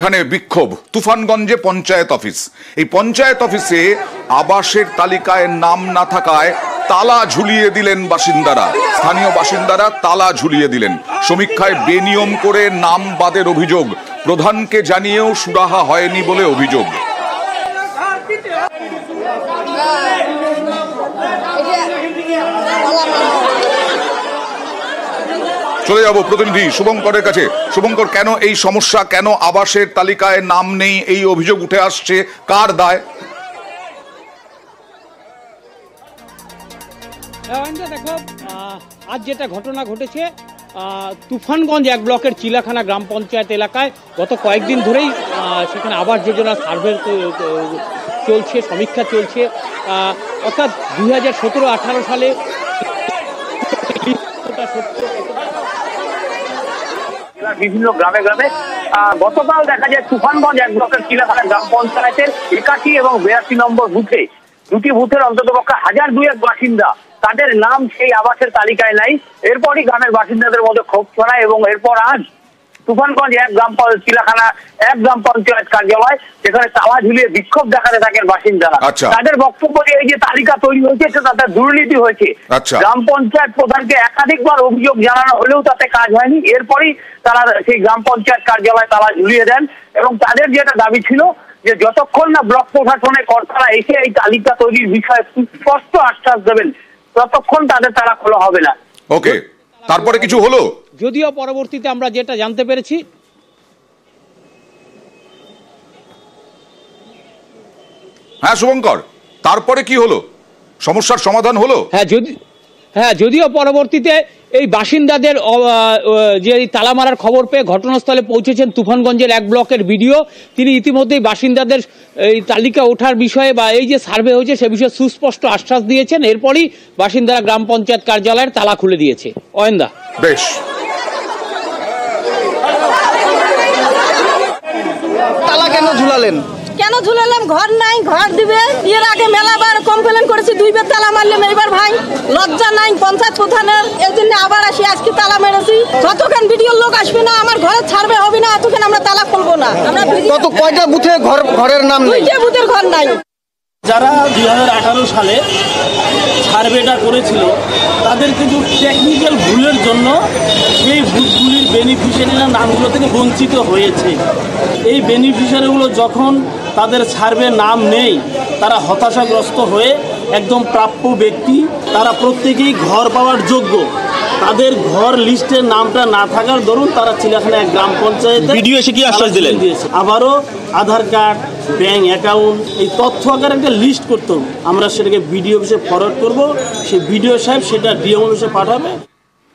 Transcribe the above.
এখানে বিক্ষোভ তুফানগঞ্জে পঞ্চায়েত অফিস। এই পঞ্চায়েত অফিসে আবাসের তালিকায় নাম না থাকায় তালা ঝুলিয়ে দিলেন বাসিন্দারা। স্থানীয় বাসিন্দারা তালা ঝুলিয়ে দিলেন। সমীক্ষায় বেনিয়ম করে নাম বাদের অভিযোগ। প্রধানকে জানিয়েও সুরাহা হয়নি বলে অভিযোগ। চলে যাব প্রতিনিধি শুভঙ্করের কাছে। শুভঙ্কর, কেন এই সমস্যা, কেন আবাসের তালিকায় নাম নেই, এই অভিযোগ উঠে আসছে, কার দায়? দেখো, আজ যেটা ঘটনা ঘটেছে তুফানগঞ্জ এক ব্লকের চিলাখানা গ্রাম পঞ্চায়েত এলাকায় গত কয়েকদিন ধরেই সেখানে আবাস যোজনা সার্ভে চলছে, সমীক্ষা চলছে। অর্থাৎ 2017-18 সালে বিভিন্ন গ্রামে গ্রামে গতকাল দেখা যায় তুফানগঞ্জ এক ব্লকের চিলাখানা গ্রাম পঞ্চায়েতের 81 এবং 82 নম্বর বুথে, দুটি বুথের অন্তত পক্ষে 1002 বাসিন্দা, তাদের নাম সেই আবাসের তালিকায় নাই। এরপরই গ্রামের বাসিন্দাদের মধ্যে ক্ষোভ ছড়ায় এবং এরপর আজ তুফানগঞ্জ চিলাখানা এক গ্রাম পঞ্চায়েত কার্যালয়, যেখানে তালা ঝুলিয়ে বিক্ষোভ দেখাতে থাকেন বাসিন্দারা। তাদের বক্তব্য যে এই যে তালিকা তৈরি হয়েছে তাতে দুর্নীতি হয়েছে। গ্রাম পঞ্চায়েত প্রধানকে একাধিকবার অভিযোগ জানানো হলেও তাতে কাজ হয়নি। এরপরই তারা সেই গ্রাম পঞ্চায়েত কার্যালয় তালা ঝুলিয়ে দেন এবং তাদের যেটা দাবি ছিল যে যতক্ষণ না ব্লক প্রশাসনের কর্তারা এসে এই তালিকা তৈরির বিষয়ে স্পষ্ট আশ্বাস দেবেন ততক্ষণ তাদের তালা খোলা হবে না। ওকে, তারপরে কিছু হলো? যদিও পরবর্তীতে আমরা যেটা জানতে পেরেছি, হ্যাঁ শুভঙ্কর, তারপরে কি হলো? সমস্যার সমাধান হলো? যদিও পরবর্তীতে এই বাসিন্দাদের যে তালা মারার খবর পেয়ে ঘটনাস্থলে পৌঁছেছেন তুফানগঞ্জের এক ব্লকের বিডিও। তিনি ইতিমধ্যেই বাসিন্দাদের এই তালিকা ওঠার বিষয়ে বা এই যে সার্ভে হয়েছে সে বিষয়ে সুস্পষ্ট আশ্বাস দিয়েছেন। এরপরই বাসিন্দারা গ্রাম পঞ্চায়েত কার্যালয়ের তালা খুলে দিয়েছে। অয়েন্দা, বেশ। তালা কেন ঝুলালেন? কেন ঝুলালাম? ঘর নাই, ঘর দিবে। এর আগে মেলাবার কমপ্লেন করেছি, 2 বার তালা মারলাম, এইবার ভাই লজ্জা নাই পঞ্চায়েত প্রধানের। এই জন্য আবার আসি, আজকে তালা মেরেছি। যতক্ষণ ভিডিওর লোক আসবে না আমার ঘরে ছাড়বে হবে না, ততক্ষণ আমরা তালা খুলবো না। আমরা কয়টা বুথে ঘরের নাম নেই? 2টা বুথের ঘর নাই। যারা 2018 সালে সার্ভেটা করেছিল তাদের কিন্তু টেকনিক্যাল ভুলের জন্য সেই বুথগুলির বেনিফিশিয়ারিরা নামগুলো থেকে বঞ্চিত হয়েছে। এই বেনিফিশিয়ারিগুলো যখন তাদের সার্ভে নাম নেই, তারা হতাশাগ্রস্ত হয়ে একদম প্রাপ্য ব্যক্তি, তারা প্রত্যেকেই ঘর পাওয়ার যোগ্য। তাদের ঘর লিস্টের নামটা না থাকার দরুন তারা চিলাখানা এক গ্রাম পঞ্চায়েতে ভিডিও এসে কি আশ্বাস দিলেন, আবারও আধার কার্ড, ব্যাংক অ্যাকাউন্ট এই তথ্য আকারে একটা লিস্ট করতে হবে। আমরা সেটাকে ভিডিও অফিসে ফরওয়ার্ড করবো, সেই ভিডিও সাহেব সেটা ডিএম অফিসে পাঠাবে।